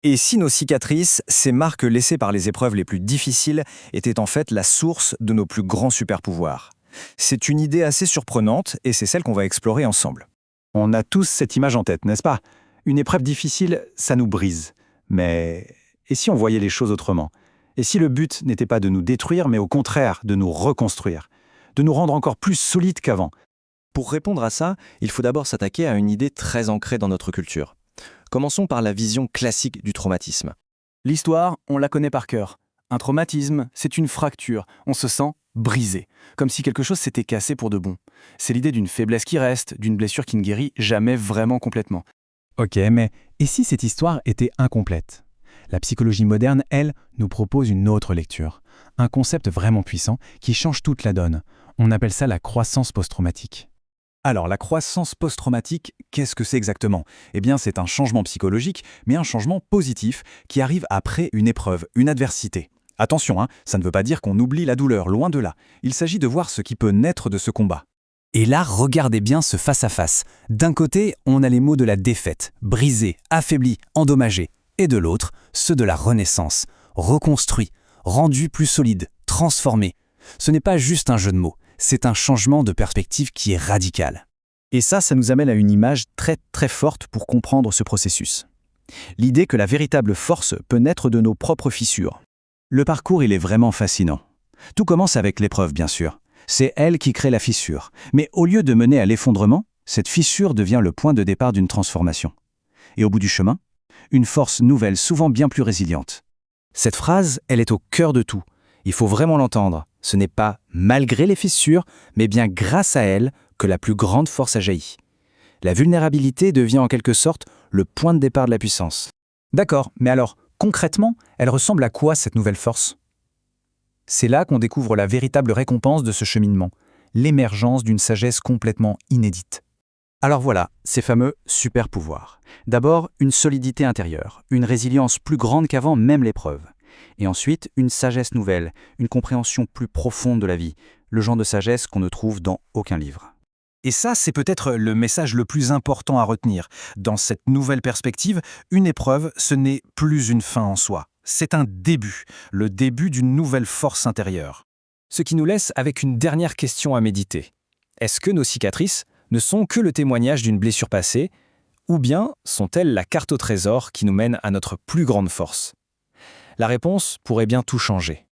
Et si nos cicatrices, ces marques laissées par les épreuves les plus difficiles, étaient en fait la source de nos plus grands super-pouvoirs? C'est une idée assez surprenante et c'est celle qu'on va explorer ensemble. On a tous cette image en tête, n'est-ce pas? Une épreuve difficile, ça nous brise. Mais et si on voyait les choses autrement? Et si le but n'était pas de nous détruire, mais au contraire, de nous reconstruire? De nous rendre encore plus solides qu'avant? Pour répondre à ça, il faut d'abord s'attaquer à une idée très ancrée dans notre culture. Commençons par la vision classique du traumatisme. L'histoire, on la connaît par cœur. Un traumatisme, c'est une fracture. On se sent brisé, comme si quelque chose s'était cassé pour de bon. C'est l'idée d'une faiblesse qui reste, d'une blessure qui ne guérit jamais vraiment complètement. Ok, mais et si cette histoire était incomplète? La psychologie moderne, elle, nous propose une autre lecture. Un concept vraiment puissant qui change toute la donne. On appelle ça la croissance post-traumatique. Alors, la croissance post-traumatique, qu'est-ce que c'est exactement? Eh bien, c'est un changement psychologique, mais un changement positif qui arrive après une épreuve, une adversité. Attention, ça ne veut pas dire qu'on oublie la douleur, loin de là. Il s'agit de voir ce qui peut naître de ce combat. Et là, regardez bien ce face-à-face. D'un côté, on a les mots de la défaite, brisé, affaibli, endommagé. Et de l'autre, ceux de la renaissance, reconstruit, rendu plus solide, transformé. Ce n'est pas juste un jeu de mots, c'est un changement de perspective qui est radical. Et ça nous amène à une image très très forte pour comprendre ce processus. L'idée que la véritable force peut naître de nos propres fissures. Le parcours, il est vraiment fascinant. Tout commence avec l'épreuve, bien sûr. C'est elle qui crée la fissure. Mais au lieu de mener à l'effondrement, cette fissure devient le point de départ d'une transformation. Et au bout du chemin, une force nouvelle, souvent bien plus résiliente. Cette phrase, elle est au cœur de tout. Il faut vraiment l'entendre. Ce n'est pas malgré les fissures, mais bien grâce à elles que la plus grande force a jailli. La vulnérabilité devient en quelque sorte le point de départ de la puissance. D'accord, mais alors, concrètement, elle ressemble à quoi cette nouvelle force? C'est là qu'on découvre la véritable récompense de ce cheminement, l'émergence d'une sagesse complètement inédite. Alors voilà, ces fameux super-pouvoirs. D'abord, une solidité intérieure, une résilience plus grande qu'avant même l'épreuve. Et ensuite, une sagesse nouvelle, une compréhension plus profonde de la vie, le genre de sagesse qu'on ne trouve dans aucun livre. Et ça, c'est peut-être le message le plus important à retenir. Dans cette nouvelle perspective, une épreuve, ce n'est plus une fin en soi. C'est un début, le début d'une nouvelle force intérieure. Ce qui nous laisse avec une dernière question à méditer. Est-ce que nos cicatrices ne sont que le témoignage d'une blessure passée, ou bien sont-elles la carte au trésor qui nous mène à notre plus grande force? La réponse pourrait bien tout changer.